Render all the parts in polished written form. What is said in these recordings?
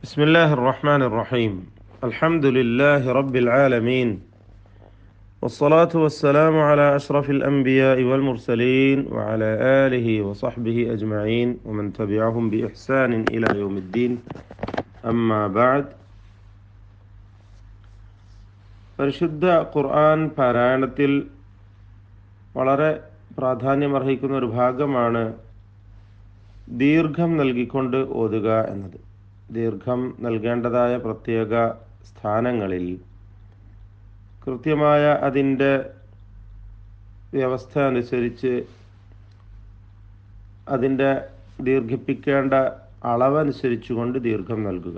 بسم الله الرحمن الرحيم الحمد لله رب العالمين والصلاة والسلام على أشرف الأنبياء والمرسلين وعلى آله وصحبه أجمعين ومن تبعهم بإحسان إلى يوم الدين أما بعد പരിശുദ്ധ ഖുർആൻ പാരായണത്തിൽ വളരെ പ്രാധാന്യമർഹിക്കുന്ന ഒരു ഭാഗമാണ് ദീർഘം നൽകിക്കൊണ്ട് ഓതുക എന്നത്. ദീർഘം നൽകേണ്ടതായ പ്രത്യേക സ്ഥാനങ്ങളിൽ കൃത്യമായ അതിൻ്റെ വ്യവസ്ഥ അനുസരിച്ച് അതിൻ്റെ ദീർഘിപ്പിക്കേണ്ട അളവനുസരിച്ചുകൊണ്ട് ദീർഘം നൽകുക.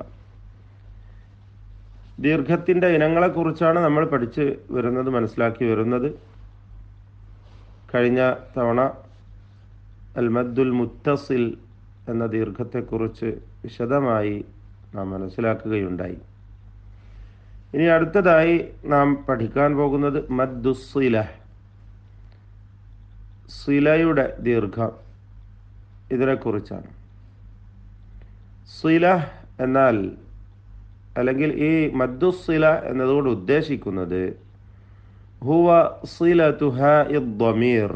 ദീർഘത്തിൻ്റെ ഇനങ്ങളെക്കുറിച്ചാണ് നമ്മൾ പഠിച്ച് വരുന്നത്, മനസ്സിലാക്കി വരുന്നത്. കഴിഞ്ഞ തവണ അൽ മദ്ദുൽ മുത്തസിൽ എന്ന ദീർഘത്തെക്കുറിച്ച് വിശദമായി നാം മനസ്സിലാക്കുകയുണ്ടായി. ഇനി അടുത്തതായി നാം പഠിക്കാൻ പോകുന്നത് മദ്ദുസ്സില, സിലയുടെ ദീർഘം, ഇതിനെക്കുറിച്ചാണ്. സില എന്നാൽ അല്ലെങ്കിൽ ഈ മദ്ദുസ്സില എന്നതുകൊണ്ട് ഉദ്ദേശിക്കുന്നത് ഹുവ സിലതു ഹാഇ ദ്ദമീർ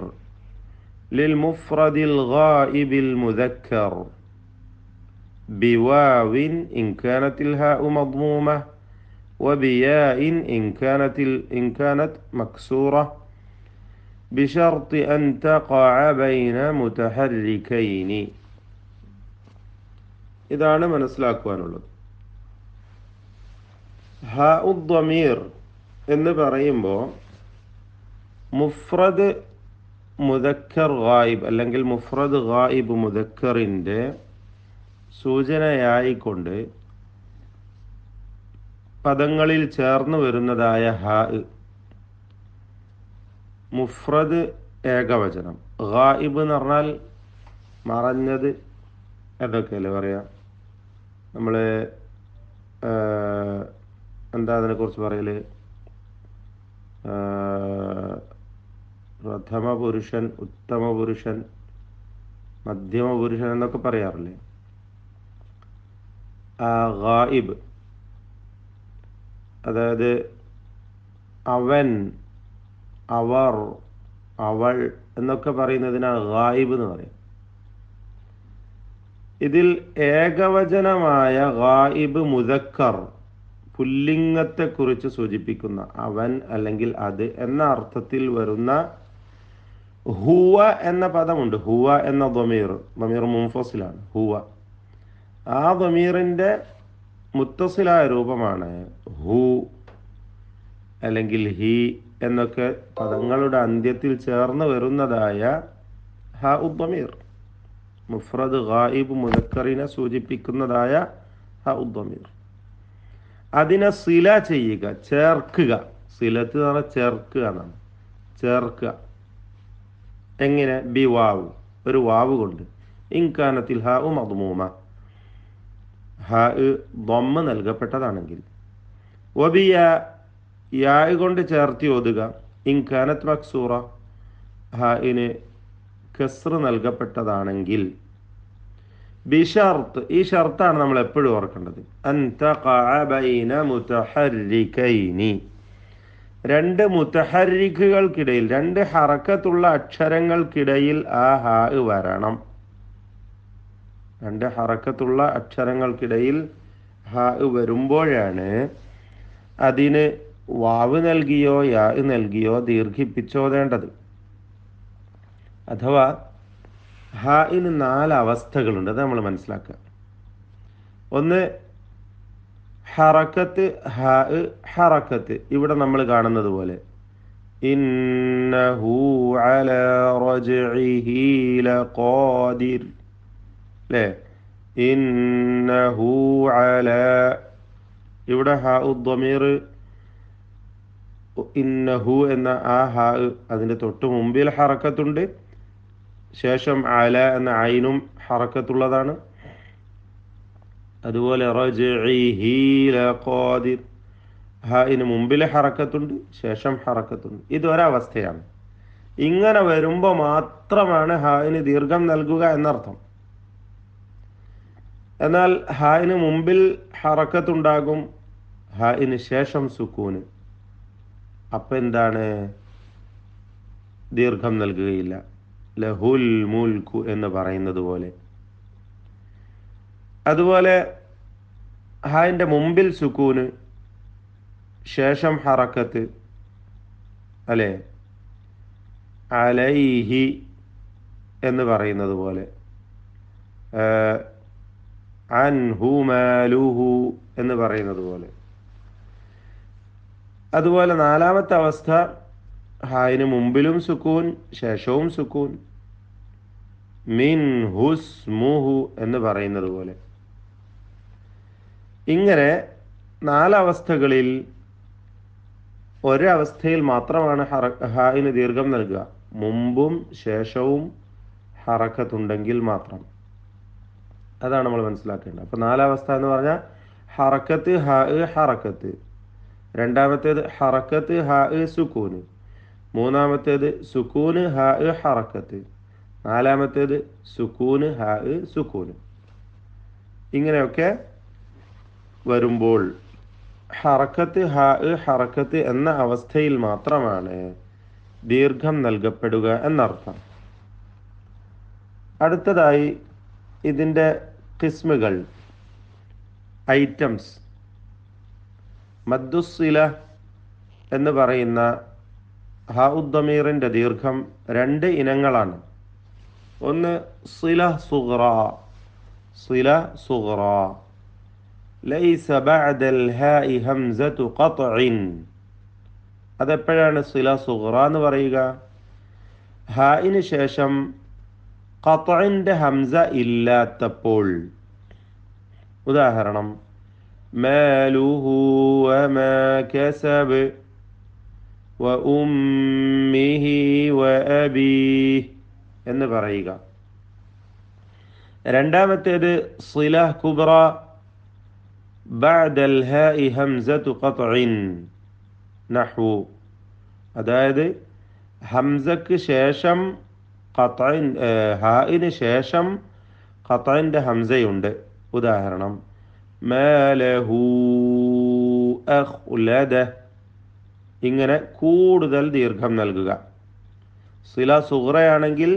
للمفرد الغائب المذكر بواو إن كانت الهاء مضمومة وبياء إن كانت مكسورة بشرط أن تقع بين متحركين. ഇതാണ് മനസ്സിലാക്കുവാനുള്ളത്. ഹാഉ ദ്ദമീർ എന്ന് പറയുമ്പോൾ മുഫ്രദ് മുദക്കർ ഗായിബ് അല്ലെങ്കിൽ മുഫ്രദ് ഗായിബ് മുദക്കറിൻ്റെ സൂചനയായിക്കൊണ്ട് പദങ്ങളിൽ ചേർന്ന് വരുന്നതായ ഹാ, മുഫ്രദ് ഏകവചനം, ഗായിബ് എന്ന് പറഞ്ഞാൽ മറഞ്ഞത് എന്നൊക്കെയല്ലേ പറയാം. നമ്മൾ എന്താ അതിനെക്കുറിച്ച് പറയല്, പ്രഥമ പുരുഷൻ, ഉത്തമ പുരുഷൻ, മധ്യമ പുരുഷൻ എന്നൊക്കെ പറയാറില്ലേ. ഗായിബ് അതായത് അവൻ, അവർ, അവൾ എന്നൊക്കെ പറയുന്നതിനാണ് ഗായിബ് എന്ന് പറയും. ഇതിൽ ഏകവചനമായ ഗായിബ് മുദക്കർ, പുല്ലിംഗത്തെക്കുറിച്ച് സൂചിപ്പിക്കുന്ന അവൻ അല്ലെങ്കിൽ അത് എന്ന അർത്ഥത്തിൽ വരുന്ന ഹുവ എന്ന പദമുണ്ട്. ഹുവ എന്ന ദ്വമീർ മുൻഫസിലാണ്. ഹുവ, ആ ദ്വമീറിൻ്റെ മുത്തസിലായ രൂപമാണ് ഹു അല്ലെങ്കിൽ ഹി എന്നൊക്കെ പദങ്ങളുടെ അന്ത്യത്തിൽ ചേർന്ന് വരുന്നതായ ഹ ഉദ്ദമീർ, മുഫ്രദ് ഗായിബ് മുദക്കറിനെ സൂചിപ്പിക്കുന്നതായ ഹ ഉദ്ദമീർ. അതിനെ സില ചെയ്യുക, ചേർക്കുക. സിലത്ത് എന്ന് പറഞ്ഞാൽ ചേർക്കുക എന്നാണ്. ചേർക്കുക എങ്ങനെ? ബി വാവ്, ഒരു വാവ് കൊണ്ട്. ഇൻകാനത്തിൽ ഹാ ഉ മദ്മൂമ, ഹാ ദമ്മ നൽകപ്പെട്ടതാണെങ്കിൽ. വബിയ, യാ കൊണ്ട് ചേർത്തി ഓതുക. ഇൻകാനത്ത് മക്സൂറ, ഹാഇന് കസ്ർ നൽകപ്പെട്ടതാണെങ്കിൽ. ബിഷർത്ത്, ഈ ഷർത്താണ് നമ്മൾ എപ്പോഴും ഓർക്കേണ്ടത്. അൻ തഖഅ ബൈന മുതഹർരികൈനി, രണ്ട് മുതഹർരിക്കുകൾക്കിടയിൽ, രണ്ട് ഹറക്കത്തുള്ള അക്ഷരങ്ങൾക്കിടയിൽ ആ ഹാ വരണം. രണ്ട് ഹറക്കത്തുള്ള അക്ഷരങ്ങൾക്കിടയിൽ ഹാ വരുമ്പോഴാണ് അതിന് വാവ് നൽകിയോ യാ നൽകിയോ ദീർഘിപ്പിച്ചോതേണ്ടത്. അഥവാ ഹാഇന് 4 അവസ്ഥകളുണ്ട്, അത് നമ്മൾ മനസ്സിലാക്കുക. ഒന്ന് ഹറക്കത്ത്, ഹാ ഹറക്കത്ത്, ഇവിടെ നമ്മൾ കാണുന്നത് പോലെ ഇന്നഹു അലാ റജ്ഇഹി ലഖാദിർ, അല്ലേ? ഇന്നഹു അലാ, ഇവിടെ ഹാ ഉദ്ദമീർ ഇന്നഹു എന്ന ആ ഹാ, അതിൻ്റെ തൊട്ട് മുമ്പിൽ ഹറക്കത്തുണ്ട്, ശേഷം അല എന്ന ഐനും ഹറക്കത്തുള്ളതാണ്. അതുപോലെ റജ്ഇഹി ലഖാദിർ, ഹാഇന് മുമ്പിൽ ഹറക്കത്തുണ്ട്, ശേഷം ഹറക്കത്തുണ്ട്. ഇതൊരവസ്ഥയാണ്. ഇങ്ങനെ വരുമ്പോൾ മാത്രമാണ് ഹാഇന് ദീർഘം നൽകുക എന്നർത്ഥം. എന്നാൽ ഹായിന് മുമ്പിൽ ഹറക്കത്തുണ്ടാകും, ഹായിന് ശേഷം സുക്കൂന്. അപ്പം എന്താണ്? ദീർഘം നൽകുകയില്ല. ലഹുൽ മുൽക്കു എന്ന് പറയുന്നത് പോലെ. അതുപോലെ ഹായിൻ്റെ മുമ്പിൽ സുക്കൂന്, ശേഷം ഹറക്കത്ത്, അല്ലേ? അലൈഹി എന്ന് പറയുന്നത് പോലെ, അൻഹു മാലുഹു എന്ന് പറയുന്നത് പോലെ. അതുപോലെ നാലാമത്തെ അവസ്ഥ, ഹായിന് മുമ്പിലും സുക്കൂൻ, ശേഷവും സുക്കൂൻ, മിൻ ഹുസ്മുഹു എന്ന് പറയുന്നത് പോലെ. ഇങ്ങനെ നാലവസ്ഥകളിൽ ഒരവസ്ഥയിൽ മാത്രമാണ് ഹായിന് ദീർഘം നൽകുക, മുമ്പും ശേഷവും ഹറക്കത്തുണ്ടെങ്കിൽ മാത്രം. അതാണ് നമ്മൾ മനസ്സിലാക്കേണ്ടത്. അപ്പോൾ നാലവസ്ഥ എന്ന് പറഞ്ഞാൽ ഹറക്കത്ത്, ഹാ ഹറക്കത്ത്. രണ്ടാമത്തേത് ഹറക്കത്ത്, ഹാ സുക്കൂന്. മൂന്നാമത്തേത് സുക്കൂന്, ഹാ ഹറക്കത്ത്. നാലാമത്തേത് സുക്കൂന്, ഹാ സുക്കൂന്. ഇങ്ങനെയൊക്കെ വരുമ്പോൾ ഹറക്കത്ത്, ഹാ ഹറക്കത്ത് എന്ന അവസ്ഥയിൽ മാത്രമാണ് ദീർഘം നൽകപ്പെടുക എന്നർത്ഥം. അടുത്തതായി ഇതിൻ്റെ ഖിസ്മുകൾ, ഐറ്റംസ്. മദ്ദുസ്സില എന്ന് പറയുന്ന ഹാ ഉദ്ദമീറിൻ്റെ ദീർഘം രണ്ട് ഇനങ്ങളാണ്. ഒന്ന് സില സുഗ്റ. സില സുഗ്റ ലൈസ ബഅദൽ ഹാഇ ഹംസതു ഖത്ഇൻ. അതെപ്പോഴാണ് സില സുഗ്റ എന്ന് പറയുക? ഹായിന് ശേഷം ഖത്ഇൻ്റെ ഹംസ ഇല്ലാത്തപ്പോൾ. ഉദാഹരണം, മാലുഹു വമാ കസബ് വഉമ്മിഹി വഅബീഹി എന്ന് പറയുക. രണ്ടാമത്തേത് സില കുബ്ര, ബഅദൽ ഹാഇ ഹംസതു ഖത്ഇൻ നഹ്വു. അതായത് ഹംസക്ക് ശേഷം ഹായിന് ശേഷം ഖത്ഇൻ്റെ ഹംസയുണ്ട്. ഉദാഹരണം, മാലഹു അഖ്ലദ. ഇങ്ങനെ കൂടുതൽ ദീർഘം നൽകുക. സില സുഗ്റയാണെങ്കിൽ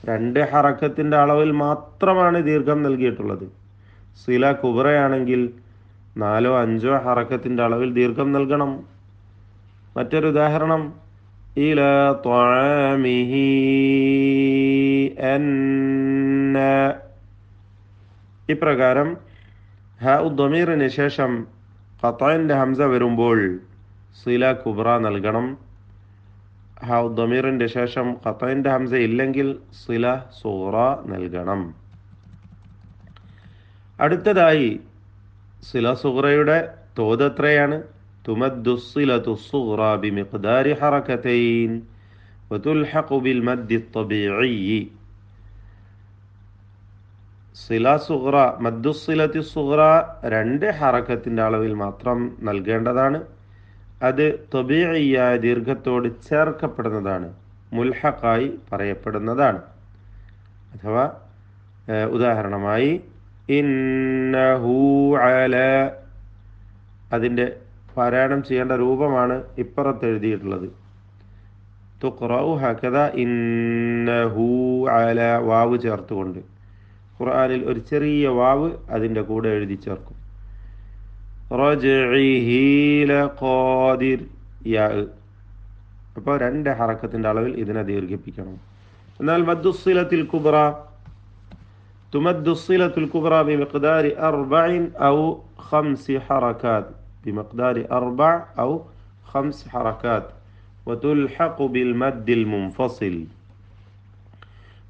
രണ്ട് ഹറക്കത്തിൻ്റെ അളവിൽ മാത്രമാണ് ദീർഘം നൽകിയിട്ടുള്ളത്. സില കുബ്രയാണെങ്കിൽ 4 or 5 ഹറക്കത്തിൻ്റെ അളവിൽ ദീർഘം നൽകണം. മറ്റൊരു ഉദാഹരണം, ഇല ത്വഅമിഹി അന്ന. ഇപ്രകാരം ഹാ ഉദ്ദമീറിന് ശേഷം ഖത്ഇൻ്റെ ഹംസ വരുമ്പോൾ സില കുബ്ര നൽകണം. ഹാ ഉദ്ദമീറിൻ്റെ ശേഷം ഖത്ഇൻ്റെ ഹംസ ഇല്ലെങ്കിൽ സില സുഗ്റ നൽകണം. അടുത്തതായി സില സുഗ്റയുടെ തോത് എത്രയാണ്? തുമദ്ദു സിലതു സുഗ്റ ബിമിഖ്ദാരി ഹറകതൈൻ വതുൽഹഖു ബിൽ മദ്ദി ത്വബീഇ. സില സുഗ്റ, മദ്ദു സിലത്തി സുഗ്റ 2 ഹറക്കത്തിൻ്റെ അളവിൽ മാത്രം നൽകേണ്ടതാണ്. അത് ത്വബീഇയായ ദീർഘത്തോട് ചേർക്കപ്പെടുന്നതാണ്, മുൽഹഖായി പറയപ്പെടുന്നതാണ്. അഥവാ ഉദാഹരണമായി ഇന്നഹു അല, അതിൻ്റെ പാരായണം ചെയ്യേണ്ട രൂപമാണ് ഇപ്പുറത്ത് എഴുതിയിട്ടുള്ളത്. തുഖ്റഉ ഹകദ ഇന്നഹു അല, വാവ് ചേർത്തുകൊണ്ട്. ഖുർആനിൽ ഒരു ചെറിയ വാവ് അതിൻ്റെ കൂടെ എഴുതി ചേർക്കും. റജ്ഇഹി ലഖാദിർ, യാ. അപ്പോൾ 2 ഹറക്കത്തിൻ്റെ അളവിൽ ഇതിനെ ദീർഘിപ്പിക്കണം. എന്നാൽ മദ്ദുസ്സിലത്തിൽ കുബ്ര, തുമദ്ദു സിലത്തുൽ കുബ്ര ബിമിഖ്ദാരി 4 ഔ 5 ഹറകാത്ത്, ബിമിഖ്ദാരി 4 ഔ 5 ഹറകാത്ത് വതുൽഹഖു ബിൽ മദ്ദിൽ മുൻഫസിൽ.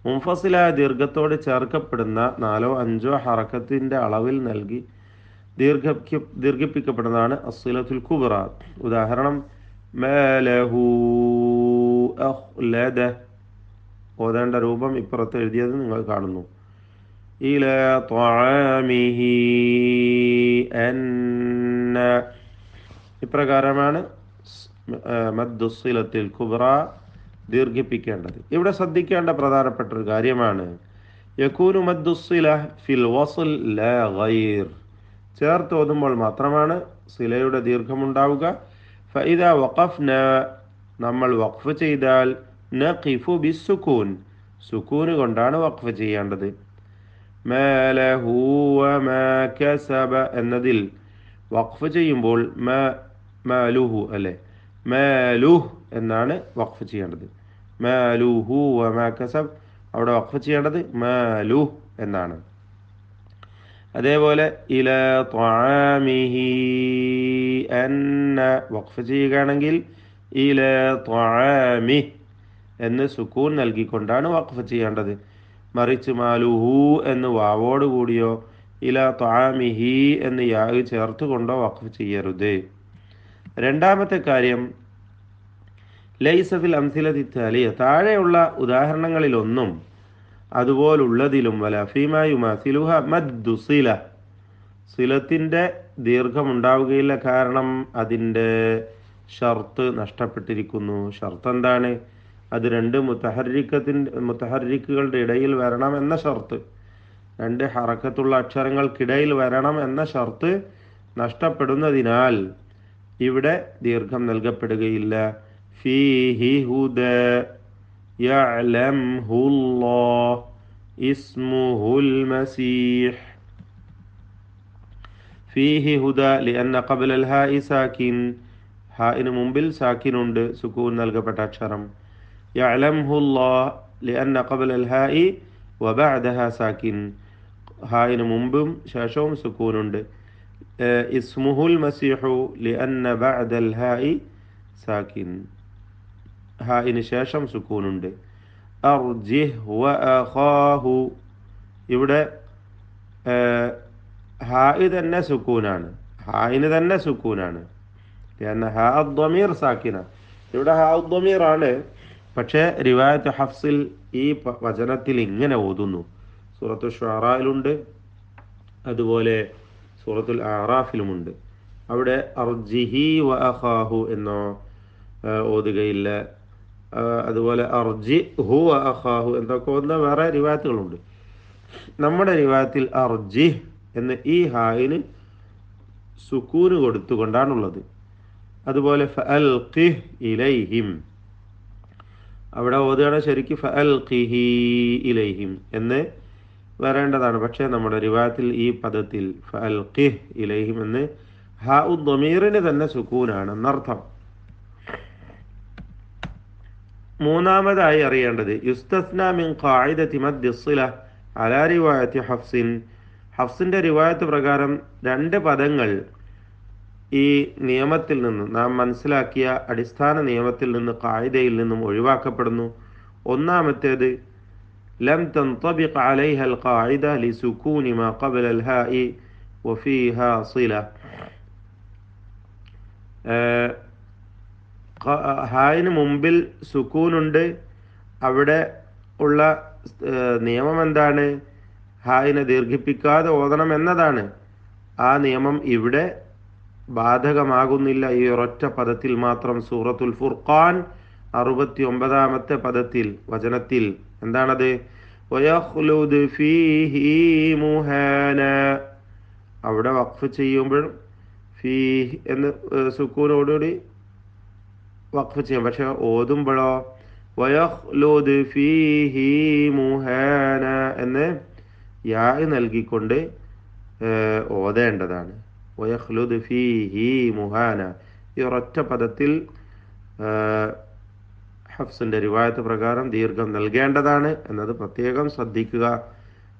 മുൻഫസിലായ ദീർഘത്തോട് ചേർക്കപ്പെടുന്ന 4 or 5 ഹറക്കത്തിൻ്റെ അളവിൽ നൽകി ദീർഘിപ്പിക്കപ്പെടുന്നതാണ് അസ്സിലത്തുൽ കുബ്ര. ഉദാഹരണം, മാലഹു അഖ്ലദ. ഓതേണ്ട രൂപം ഇപ്പുറത്ത് എഴുതിയത് നിങ്ങൾ കാണുന്നു. ഇല ത്വഅമിഹി അന്ന. ഇപ്രകാരമാണ് മദ്ദുസ്സിലത്തിൽ കുബ്ര ദീർഘിപ്പിക്കേണ്ടത്. ഇവിടെ ശ്രദ്ധിക്കേണ്ട പ്രധാനപ്പെട്ട ഒരു കാര്യമാണ്, യകൂനു മദ്ദുസ്സില ഫിൽ വസ്ൽ ലാ ഗൈർ. ചേർത്തോതുമ്പോൾ മാത്രമാണ് സിലയുടെ ദീർഘമുണ്ടാവുക. ഫഇദ വഖഫ്ന, നമ്മൾ വഖഫ് ചെയ്താൽ, നഖിഫു ബിസ്സുകൂൻ, സുക്കൂന് കൊണ്ടാണ് വഖഫ് ചെയ്യേണ്ടത്. മാ ലഹു വമാ കസബ എന്നതിൽ വഖഫ് ചെയ്യുമ്പോൾ മാലുഹു അല്ലേ, മാലുഹ് എന്നാണ് വഖഫ് ചെയ്യേണ്ടത്. മാലുഹു വമാ കസബ്, അവിടെ വഖഫ് ചെയ്യേണ്ടത് മാലുഹ് എന്നാണ്. അതേപോലെ ഇല ത്വആമിഹി അന്ന, വഖഫ് ചെയ്യുകയാണെങ്കിൽ ഇല ത്വആമി എന്ന് സുക്കൂൻ നൽകിക്കൊണ്ടാണ് വഖഫ് ചെയ്യേണ്ടത്. മറിച്ച് മാലുഹു എന്ന് വാവോട് കൂടിയോ ഇല ത്വആമിഹി എന്ന് യാ ചേർത്തുകൊണ്ടോ വഖഫ് ചെയ്യരുത്. രണ്ടാമത്തെ കാര്യം, ലൈസ ഫിൽ അംസിലതി താലിയ, താഴെയുള്ള ഉദാഹരണങ്ങളിലൊന്നും അതുപോലുള്ളതിലും വല ഫീമാ യുമാസിലുഹ മദ്ദു സില, സിലത്തിൻ്റെ ദീർഘമുണ്ടാവുകയില്ല. കാരണം അതിൻ്റെ ഷർത്ത് നഷ്ടപ്പെട്ടിരിക്കുന്നു. ഷർത്ത് എന്താണ്? അത് രണ്ട് മുത്തഹരിക്കുകളുടെ ഇടയിൽ വരണം എന്ന ഷർത്ത്, രണ്ട് ഹറക്കത്തുള്ള അക്ഷരങ്ങൾക്കിടയിൽ വരണം എന്ന ഷർത്ത് നഷ്ടപ്പെടുന്നതിനാൽ ഇവിടെ ദീർഘം നൽകപ്പെടുകയില്ല. ഫീഹി ഹുദ യഅലംഹുല്ലാഹ് ഇസ്മുഹുൽ മസീഹ്. ഫീഹി ഹുദ ലിഅന്ന ഖബ്ലൽ ഹാഇ സാകിൻ, ഹാഇന് മുമ്പിൽ സാക്കിനുണ്ട്, സുകൂൻ നൽകപ്പെട്ട അക്ഷരം. യഅലംഹുല്ലാഹ് ലിഅന്ന ഖബ്ലൽ ഹാഇ വബഅദഹാ സാകിൻ, ഹാഇന് മുമ്പും ശേഷവും സുക്കൂനുണ്ട്. ഇസ്മുഹുൽ മസീഹു ലിഅന്ന ബഅദൽ ഹാഇ സാകിൻ, ഹാഇന് ശേഷം സുക്കൂനുണ്ട്. അർജിഹ് വഅഖാഹു, ഇവിടെ ഹാഇ തന്നെ സുക്കൂനാണ്, ഹാഇന് തന്നെ സുക്കൂനാണ്. ലിഅന്ന ഹാ അദ്ദമീർ സാക്കിന, ഇവിടെ ഹാ അദ്ദമീർ ആണ്. പക്ഷേ റിവായത്ത് ഹഫ്സിൽ ഈ വചനത്തിൽ ഇങ്ങനെ ഓതുന്നു. സൂറത്തുൽ ശുഅറായിലുണ്ട്, അതുപോലെ സൂറത്തുൽ അറാഫിലുമുണ്ട്. അവിടെ അർജിഹി വ അഖാഹു എന്നോ ഓതുകയില്ല. അതുപോലെ അർജി ഹു വ അഖാഹു എന്നൊക്കെ ഓതുന്ന വേറെ റിവായത്തുകളുണ്ട്. നമ്മുടെ റിവായത്തിൽ അർജിഹ് എന്ന് ഈ ഹായിന് സുക്കൂന് കൊടുത്തുകൊണ്ടാണുള്ളത്. അതുപോലെ ഫഅൽഖിഹ് ഇലൈഹിം, അവിടെ ഓതുകയാണ് ശരിക്കും ഫഅൽഖിഹി ഇലൈഹിം എന്ന് വരേണ്ടതാണ്. പക്ഷേ നമ്മുടെ റിവായത്തിൽ ഈ പദത്തിൽ ഫഅൽഖിഹ് ഇലൈഹിം എന്ന് ഹാ ഉദ്ദമീറിന് തന്നെ സുക്കൂനാണ് എന്നർത്ഥം. മൂന്നാമതായി അറിയേണ്ടത്, യുസ്തസ്ന മിൻ ഖാഇദതി മദ്ദി സില അലാ റിവായത്തി ഹഫ്സിൻ, ഹഫ്സിൻ്റെ റിവായത്ത് പ്രകാരം രണ്ട് പദങ്ങൾ ഈ നിയമത്തിൽ നിന്ന്, നാം മനസ്സിലാക്കിയ അടിസ്ഥാന നിയമത്തിൽ നിന്ന്, ഖായിദയിൽ നിന്നും ഒഴിവാക്കപ്പെടുന്നു. ഒന്നാമത്തേത്, ലം തൻതബിഖ് അലൈഹ അൽ ഖായിദ ലിസുകൂനി മാ ഖബ്ല അൽ ഹാഇ വഫീഹാ സില, ഹായിന് മുമ്പിൽ സുക്കൂനുണ്ട്, അവിടെ ഉള്ള നിയമം എന്താണ്? ഹായിനെ ദീർഘിപ്പിക്കാതെ ഓതണം എന്നതാണ്. ആ നിയമം ഇവിടെ ബാധകമാകുന്നില്ല ഈ ഒരൊറ്റ പദത്തിൽ മാത്രം. സൂറത്തുൽ ഫുർഖാൻ 69-ാമത്തെ പദത്തിൽ, വചനത്തിൽ എന്താണത്? വയഖ്ലുദ് ഫീഹി മുഹാന, അവിടെ വഖഫ് ചെയ്യുമ്പോൾ ഫീഹ് എന്ന് സുക്കൂനോടുകൂടി വഖഫ് ചെയ്യും. പക്ഷെ ഓതുമ്പോഴോ വയഖ്ലുദ് ഫീഹി മുഹാന എന്ന് യാ നൽകിക്കൊണ്ട് ഓതേണ്ടതാണ്. വയഖ്ലുദ് ഫീഹി മുഹാന, ഈ ഒരൊറ്റ പദത്തിൽ ഹഫ്സിൻ്റെ റിവായത്ത് പ്രകാരം ദീർഘം നൽകേണ്ടതാണ് എന്നത് പ്രത്യേകം ശ്രദ്ധിക്കുക.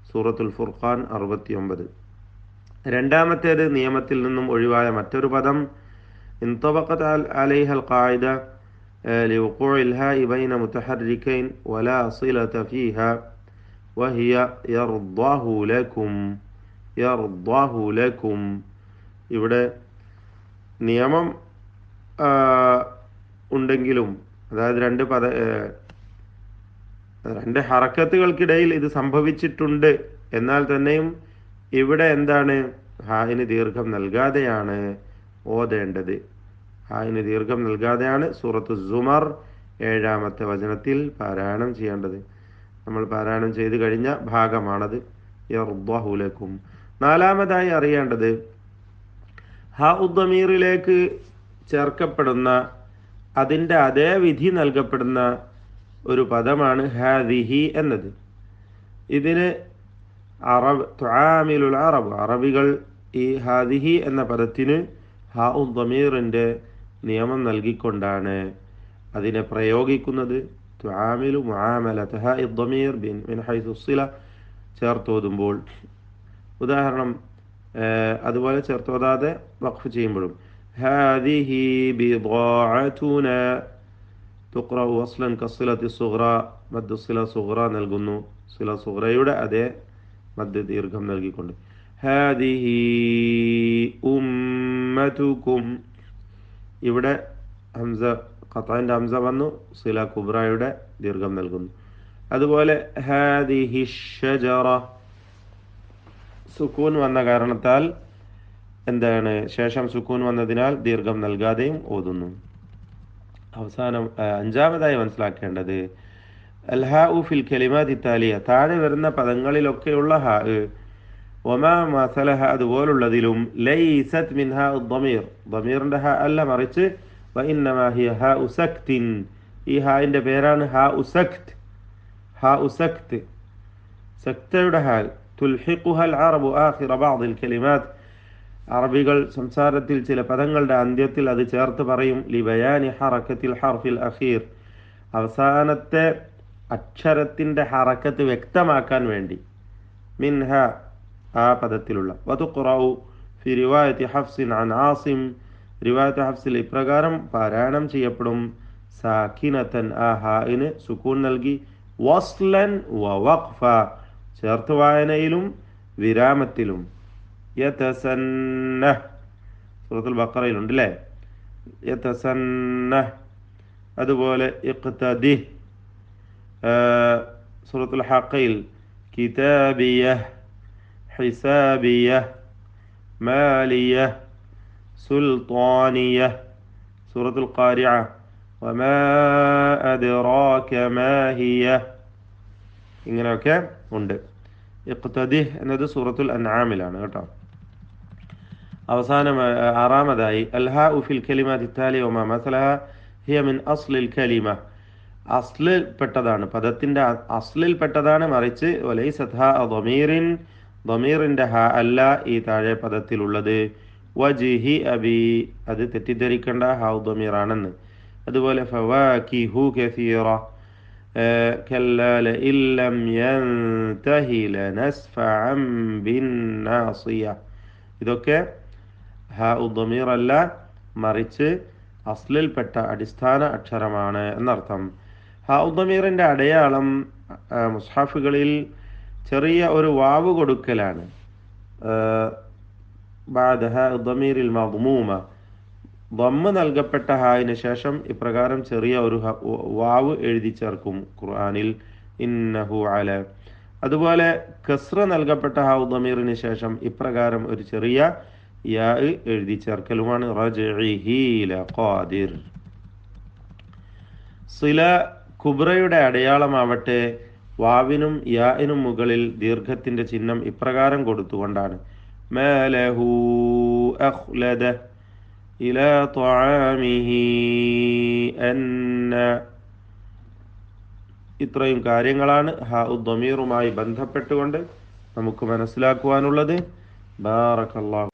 സൂറത്തുൽ ഫുർഖാൻ 69. രണ്ടാമത്തേത്, നിയമത്തിൽ നിന്നും ഒഴിവായ മറ്റൊരു പദം, ഇൻതബഖത് അലൈഹൽ ഖായിദ ലിവുഖൂഇൽ ഹാഇ ബൈന മുതഹർരികൈൻ വലാ സിലത ഫീഹാ വഹിയ യർദഹു ലക്കും, യർദഹു ലക്കും. ഇവിടെ നിയമം ഉണ്ടെങ്കിലും, അതായത് രണ്ട് ഹറക്കത്തുകൾക്കിടയിൽ ഇത് സംഭവിച്ചിട്ടുണ്ട്, എന്നാൽ തന്നെയും ഇവിടെ എന്താണ്? ഹായിന് ദീർഘം നൽകാതെയാണ് ഓതേണ്ടത്. ഹായിന് ദീർഘം നൽകാതെയാണ് സൂറത്തു സുമർ 7-ാമത്തെ വചനത്തിൽ പാരായണം ചെയ്യേണ്ടത്. നമ്മൾ പാരായണം ചെയ്തു കഴിഞ്ഞ ഭാഗമാണത്. യർദഹു ലക്കും. നാലാമതായി അറിയേണ്ടത്, ഹാ ഉദ്ദമീറിലേക്ക് ചേർക്കപ്പെടുന്ന അതിൻ്റെ അതേ വിധി നൽകപ്പെടുന്ന ഒരു പദമാണ് ഹാദിഹി എന്നത്. ഇതിന് തുആമിലുൽ അറബ്, അറബികൾ ഈ ഹാദിഹി എന്ന പദത്തിന് ഹാ ഉദ്ദമീറിൻ്റെ നിയമം നൽകിക്കൊണ്ടാണ് അതിനെ പ്രയോഗിക്കുന്നത്. തുആമിലു മുആമലത ഹാ ഉദ്ദമീർ മിൻ ഹൈസു സില ചേർത്തോതുമ്പോൾ, ഉദാഹരണം അതുപോലെ ചേർത്തോതാതെ വഖഫ് ചെയ്യുമ്പോഴും ഹാദിഹി ബിദാഅതുന തുഖ്റഉ വസ്ലൻ കസ്സിലത്തി സുഗ്റ, മദ്ദു സില സുഗ്റ നൽകുന്നു, സില സുഗ്റയുടെ അതേ മദ് ദീർഘം നൽകിക്കൊണ്ട്. ഹാദിഹി ഉമ്മതുകും, ഇവിടെ ഹംസ ഖത്അന്റെ ഹംസ വന്നു, സില കുബ്രയുടെ ദീർഘം നൽകുന്നു. അതുപോലെ ഹാദിഹി ഷജറ, സുക്കൂൻ വന്ന കാരണത്താൽ എന്താണ്, ശേഷം സുക്കൂൻ വന്നതിനാൽ ദീർഘം നൽകാതെയും ഓതുന്നു. അവസാനം അഞ്ചാമതായി മനസ്സിലാക്കേണ്ടത് അൽ ഹാ ഫിൽ കലിമാതി താലിയ, താഴെ വരുന്ന പദങ്ങളിലൊക്കെയുള്ള ഹാ വമാ മസലഹ അതുപോലുള്ളതിലും ലൈസത് മിൻ ഹാ ദമീർ, ദമീറിന്റെ ഹാ അല്ല, മറിച്ച് വഇന്നമാ ഹിയ ഹാ ഉസക്തിൻ, ഈ ഹായിന്റെ പേരാണ് ഹാ ഉസക്ത്. ഹാ ഉസക്ത് സക്തയുടെ ഹാൽ. തുൽഹിഖുഹ അൽ അറബു ആഖിറ ബഅദ് അൽ കലിമാത്ത്, അറബികൾ സംസാരത്തിൽ ചില പദങ്ങളുടെ അന്ത്യത്തിൽ അത് ചേർത്ത് പറയും. ലിബയാനി ഹറക്കത്തിൽ ഹർഫിൽ അഖീർ, അവസാനത്തെ അക്ഷരത്തിൻ്റെ ഹറക്കത്ത് വ്യക്തമാക്കാൻ വേണ്ടി. മിൻഹ, ആ പദത്തിലുള്ള. വതുഖ്റഉ ഫി റിവായത്തി ഹഫ്സിൻ അൻ ആസിം, റിവായത്ത് ഹഫ്സിൽ ഇപ്രകാരം പാരായണം ചെയ്യപ്പെടും. സാക്കിനതൻ, ആ ഹാഇന് സുക്കൂൻ നൽകി. വസ്ലൻ വഖഫ, ചേർത്ത് വായനയിലും വിരാമത്തിലും. യതസന്നഹ്, സൂറത്തുൽ ബഖറയിലുണ്ട് അല്ലേ, യതസന്നഹ്. അതുപോലെ ഇഖ്തദിഹ്, സൂറത്തുൽ ഹഖയിൽ കിതാബിയഹ്, ഹിസാബിയഹ്, മാലിയഹ്, സുൽത്താനിയഹ്. സൂറത്തുൽ ഖാരിഅ വമാ അദ്റാക മാ ഹിയ, ഇങ്ങനെയൊക്കെ ഉണ്ട്. ഇഖ്തദിഹ് എന്നത് സൂറത്തുൽ അൻആമിലാണ് കേട്ടോ. അവസാനം ആറാമതായി അൽ ഹാ ഫിൽ കലിമാതി താലിയ വമാ മസലഹ ഹിയ മിൻ അസ്ലിൽ കലിമ, അസ്ലിൽ പെട്ടതാണ്, പദത്തിന്റെ അസ്ലിൽ പെട്ടതാണ്, മറിച്ച് വലൈസത് ഹാ ദമീറിൻ, ദമീറിന്റെ ഹാ അല്ല ഈ താഴെ പദത്തിലുള്ളത്. വജ്ഹി അബി, അത് തെറ്റിദ്ധരിക്കേണ്ട, ഹാ ദമീറാണെന്ന്. അതുപോലെ ഫവാകിഹു കസീറ, കല്ലാ ലഇൻ ലം യൻതഹി ലനസ്ഫഅൻ ബിന്നാസിയ, ഇതൊക്കെ ഹാ ദമീർ അല്ല, മറിച്ച് അസ്ലിൽപ്പെട്ട അടിസ്ഥാന അക്ഷരമാണ് എന്നർത്ഥം. ഹാ ദമീറിന്റെ അടയാളം മുസ്ഹഫുകളിൽ ചെറിയ ഒരു വാവ് കൊടുക്കലാണ്. ബഅദ ഹാ ദമീറിൽ മദ്മൂമ, ദമ്മ നൽകപ്പെട്ട ഹായിന് ശേഷം ഇപ്രകാരം ചെറിയ ഒരു വാവ് എഴുതി ചേർക്കും ഖുർആനിൽ, ഇന്നഹു അല. അതുപോലെ കസ്റ നൽകപ്പെട്ട ഹാ ദമീറിന് ശേഷം ഇപ്രകാരം ഒരു ചെറിയ യാ എഴുതി ചേർക്കലുമാണ്. റജ്ഇഹി ലഖാദിർ. സില കുബ്രയുടെ അടയാളമാവട്ടെ വാവിനും യാഇനും മുകളിൽ ദീർഘത്തിന്റെ ചിഹ്നം ഇപ്രകാരം കൊടുത്തുകൊണ്ടാണ്. മാലഹു അഖ്ലദ ഇലാ ത്വആമിഹി അന്ന. ഇത്രയും കാര്യങ്ങളാണ് ഹാ ദമീറുമായി ബന്ധപ്പെട്ടുകൊണ്ട് നമുക്ക് മനസ്സിലാക്കുവാനുള്ളത്. ബാറകല്ലാഹു.